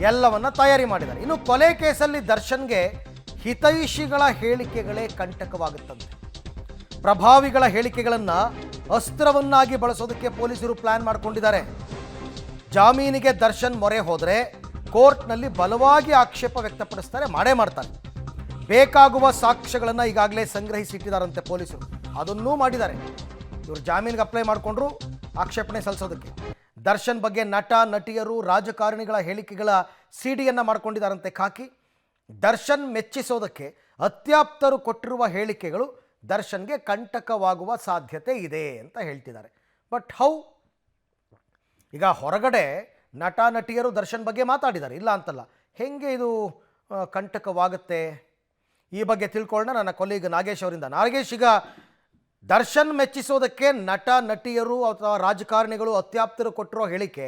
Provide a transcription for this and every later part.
ಎಲ್ಲವನ್ನ ತಯಾರಿ ಮಾಡಿದ್ದಾರೆ. ಇನ್ನು ಕೊಲೆ ಕೇಸಲ್ಲಿ ದರ್ಶನ್ಗೆ ಹಿತೈಷಿಗಳ ಹೇಳಿಕೆಗಳೇ ಕಂಟಕವಾಗುತ್ತಂತೆ. ಪ್ರಭಾವಿಗಳ ಹೇಳಿಕೆಗಳನ್ನು ಅಸ್ತ್ರವನ್ನಾಗಿ ಬಳಸೋದಕ್ಕೆ ಪೊಲೀಸರು ಪ್ಲಾನ್ ಮಾಡಿಕೊಂಡಿದ್ದಾರೆ. ಜಾಮೀನಿಗೆ ದರ್ಶನ್ ಮೊರೆ ಹೋದರೆ ಕೋರ್ಟ್ನಲ್ಲಿ ಬಲವಾಗಿ ಆಕ್ಷೇಪ ವ್ಯಕ್ತಪಡಿಸ್ತಾರೆ, ಮಾಡೇ ಮಾಡ್ತಾರೆ. ಬೇಕಾಗುವ ಸಾಕ್ಷ್ಯಗಳನ್ನು ಈಗಾಗಲೇ ಸಂಗ್ರಹಿಸಿಟ್ಟಿದ್ದಾರಂತೆ ಪೊಲೀಸರು, ಅದನ್ನೂ ಮಾಡಿದ್ದಾರೆ. ಇವರು ಜಾಮೀನಿಗೆ ಅಪ್ಲೈ ಮಾಡಿಕೊಂಡ್ರು ಆಕ್ಷೇಪಣೆ ಸಲ್ಲಿಸೋದಕ್ಕೆ. ದರ್ಶನ್ ಬಗ್ಗೆ ನಟ ನಟಿಯರು ರಾಜಕಾರಣಿಗಳ ಹೇಳಿಕೆಗಳ ಸಿಡಿಯನ್ನು ಮಾಡ್ಕೊಂಡಿದ್ದಾರಂತೆ ಖಾಕಿ. ದರ್ಶನ್ ಮೆಚ್ಚಿಸೋದಕ್ಕೆ ಅತ್ಯಾಪ್ತರು ಕೊಟ್ಟಿರುವ ಹೇಳಿಕೆಗಳು ದರ್ಶನ್ಗೆ ಕಂಟಕವಾಗುವ ಸಾಧ್ಯತೆ ಇದೆ ಅಂತ ಹೇಳ್ತಿದ್ದಾರೆ. But how? ಈಗ ಹೊರಗಡೆ ನಟ ನಟಿಯರು ದರ್ಶನ್ ಬಗ್ಗೆ ಮಾತಾಡಿದ್ದಾರೆ, ಇಲ್ಲ ಅಂತಲ್ಲ. ಹೆಂಗೆ ಇದು ಕಂಟಕವಾಗುತ್ತೆ? ಈ ಬಗ್ಗೆ ತಿಳ್ಕೊಳ್ಳೋಣ ನನ್ನ ಕೊಲೀಗ್ ನಾಗೇಶ್ ಅವರಿಂದ. ನಾಗೇಶ್, ಈಗ ದರ್ಶನ್ ಮೆಚ್ಚಿಸೋದಕ್ಕೆ ನಟ ನಟಿಯರು ಅಥವಾ ರಾಜಕಾರಣಿಗಳು ಅತ್ಯಾಪ್ತರು ಕೊಟ್ಟಿರೋ ಹೇಳಿಕೆ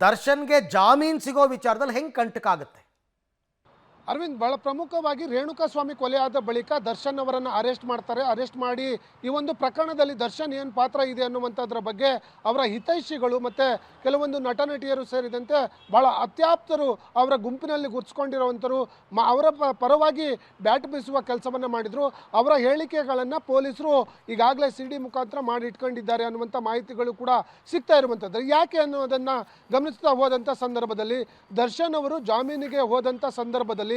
ದರ್ಶನ್ಗೆ ಜಾಮೀನು ಸಿಗೋ ವಿಚಾರದಲ್ಲಿ ಹೆಂಗೆ ಕಂಟಕ ಆಗುತ್ತೆ? ಅರವಿಂದ್, ಬಹಳ ಪ್ರಮುಖವಾಗಿ ರೇಣುಕಾಸ್ವಾಮಿ ಕೊಲೆಯಾದ ಬಳಿಕ ದರ್ಶನ್ ಅವರನ್ನು ಅರೆಸ್ಟ್ ಮಾಡ್ತಾರೆ. ಅರೆಸ್ಟ್ ಮಾಡಿ ಈ ಒಂದು ಪ್ರಕರಣದಲ್ಲಿ ದರ್ಶನ್ ಏನು ಪಾತ್ರ ಇದೆ ಅನ್ನುವಂಥದ್ರ ಬಗ್ಗೆ ಅವರ ಹಿತೈಷಿಗಳು ಮತ್ತು ಕೆಲವೊಂದು ನಟ ನಟಿಯರು ಸೇರಿದಂತೆ ಬಹಳ ಅತ್ಯಾಪ್ತರು ಅವರ ಗುಂಪಿನಲ್ಲಿ ಗುರ್ಸ್ಕೊಂಡಿರುವಂಥರು ಅವರ ಪರವಾಗಿ ಬ್ಯಾಟ್ ಬೀಸುವ ಕೆಲಸವನ್ನು ಮಾಡಿದರು. ಅವರ ಹೇಳಿಕೆಗಳನ್ನು ಪೊಲೀಸರು ಈಗಾಗಲೇ CD ಮುಖಾಂತರ ಮಾಡಿ ಇಟ್ಕೊಂಡಿದ್ದಾರೆ ಅನ್ನುವಂಥ ಮಾಹಿತಿಗಳು ಕೂಡ ಸಿಗ್ತಾ ಇರುವಂಥದ್ದು. ಯಾಕೆ ಅನ್ನೋದನ್ನು ಗಮನಿಸ್ತಾ ಹೋದಂಥ ಸಂದರ್ಭದಲ್ಲಿ ದರ್ಶನ್ ಅವರು ಜಾಮೀನಿಗೆ ಹೋದಂಥ ಸಂದರ್ಭದಲ್ಲಿ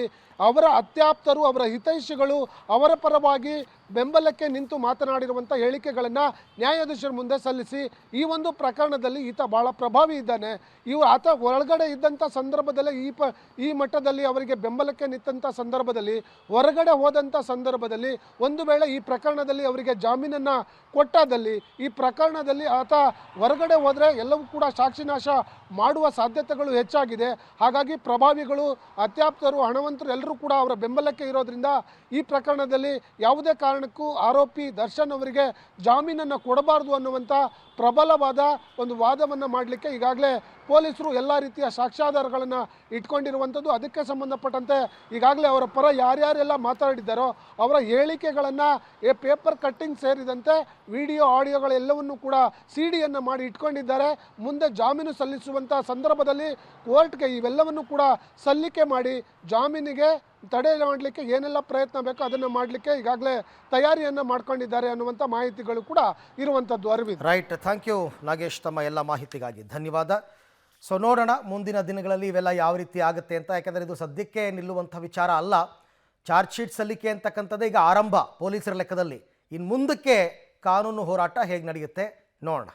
ಅವರ ಅತ್ಯಾಪ್ತರು, ಅವರ ಹಿತೈಷಿಗಳು ಅವರ ಪರವಾಗಿ ಬೆಂಬಲಕ್ಕೆ ನಿಂತು ಮಾತನಾಡಿರುವಂಥ ಹೇಳಿಕೆಗಳನ್ನು ನ್ಯಾಯಾಧೀಶರ ಮುಂದೆ ಸಲ್ಲಿಸಿ ಈ ಒಂದು ಪ್ರಕರಣದಲ್ಲಿ ಈತ ಬಹಳ ಪ್ರಭಾವಿ ಇದ್ದಾನೆ, ಆತ ಹೊರಗಡೆ ಇದ್ದಂಥ ಸಂದರ್ಭದಲ್ಲೇ ಈ ಮಟ್ಟದಲ್ಲಿ ಅವರಿಗೆ ಬೆಂಬಲಕ್ಕೆ ನಿಂತಂಥ ಸಂದರ್ಭದಲ್ಲಿ ಹೊರಗಡೆ ಹೋದಂಥ ಸಂದರ್ಭದಲ್ಲಿ ಒಂದು ವೇಳೆ ಈ ಪ್ರಕರಣದಲ್ಲಿ ಅವರಿಗೆ ಜಾಮೀನನ್ನು ಕೊಟ್ಟಾದಲ್ಲಿ ಈ ಪ್ರಕರಣದಲ್ಲಿ ಆತ ಹೊರಗಡೆ ಹೋದರೆ ಎಲ್ಲವೂ ಕೂಡ ಸಾಕ್ಷಿನಾಶ ಮಾಡುವ ಸಾಧ್ಯತೆಗಳು ಹೆಚ್ಚಾಗಿದೆ. ಹಾಗಾಗಿ ಪ್ರಭಾವಿಗಳು, ಅತ್ಯಾಪ್ತರು, ಹಣವಂತರು ಎಲ್ಲರೂ ಕೂಡ ಅವರ ಬೆಂಬಲಕ್ಕೆ ಇರೋದ್ರಿಂದ ಈ ಪ್ರಕರಣದಲ್ಲಿ ಯಾವುದೇ ಕಾರಣಕ್ಕೂ ಆರೋಪಿ ದರ್ಶನ್ ಅವರಿಗೆ ಜಾಮೀನನ್ನು ಕೊಡಬಾರದು ಅನ್ನುವಂಥ ಪ್ರಬಲವಾದ ಒಂದು ವಾದವನ್ನು ಮಾಡಲಿಕ್ಕೆ ಈಗಾಗಲೇ ಪೊಲೀಸರು ಎಲ್ಲ ರೀತಿಯ ಸಾಕ್ಷ್ಯಾಧಾರಗಳನ್ನು ಇಟ್ಕೊಂಡಿರುವಂಥದ್ದು. ಅದಕ್ಕೆ ಸಂಬಂಧಪಟ್ಟಂತೆ ಈಗಾಗಲೇ ಅವರ ಪರ ಯಾರ್ಯಾರೆಲ್ಲ ಮಾತಾಡಿದ್ದಾರೋ ಅವರ ಹೇಳಿಕೆಗಳನ್ನು ಪೇಪರ್ ಕಟ್ಟಿಂಗ್ ಸೇರಿದಂತೆ ವಿಡಿಯೋ ಆಡಿಯೋಗಳೆಲ್ಲವನ್ನೂ ಕೂಡ CD ಮಾಡಿ ಇಟ್ಕೊಂಡಿದ್ದಾರೆ. ಮುಂದೆ ಜಾಮೀನು ಸಲ್ಲಿಸುವಂಥ ಸಂದರ್ಭದಲ್ಲಿ ಕೋರ್ಟ್ಗೆ ಇವೆಲ್ಲವನ್ನು ಕೂಡ ಸಲ್ಲಿಕೆ ಮಾಡಿ ಜಾಮೀನಿಗೆ ತಡೆ ಮಾಡಲಿಕ್ಕೆ ಏನೆಲ್ಲ ಪ್ರಯತ್ನ ಬೇಕೋ ಅದನ್ನು ಮಾಡಲಿಕ್ಕೆ ಈಗಾಗಲೇ ತಯಾರಿಯನ್ನು ಮಾಡ್ಕೊಂಡಿದ್ದಾರೆ ಅನ್ನುವಂಥ ಮಾಹಿತಿಗಳು ಕೂಡ ಇರುವಂಥದ್ದು. Arvind, right, thank you Nagesh, ತಮ್ಮ ಎಲ್ಲ ಮಾಹಿತಿಗಾಗಿ ಧನ್ಯವಾದ. ಸೊ ನೋಡೋಣ ಮುಂದಿನ ದಿನಗಳಲ್ಲಿ ಇವೆಲ್ಲ ಯಾವ ರೀತಿ ಆಗುತ್ತೆ ಅಂತ. ಯಾಕೆಂದರೆ ಇದು ಸದ್ಯಕ್ಕೆ ನಿಲ್ಲುವಂಥ ವಿಚಾರ ಅಲ್ಲ. ಚಾರ್ಜ್ ಶೀಟ್ ಸಲ್ಲಿಕೆ ಅಂತಕ್ಕಂಥದ್ದು ಈಗ ಆರಂಭ ಪೊಲೀಸರ ಲೆಕ್ಕದಲ್ಲಿ. ಇನ್ನು ಮುಂದಕ್ಕೆ ಕಾನೂನು ಹೋರಾಟ ಹೇಗೆ ನಡೆಯುತ್ತೆ ನೋಡೋಣ.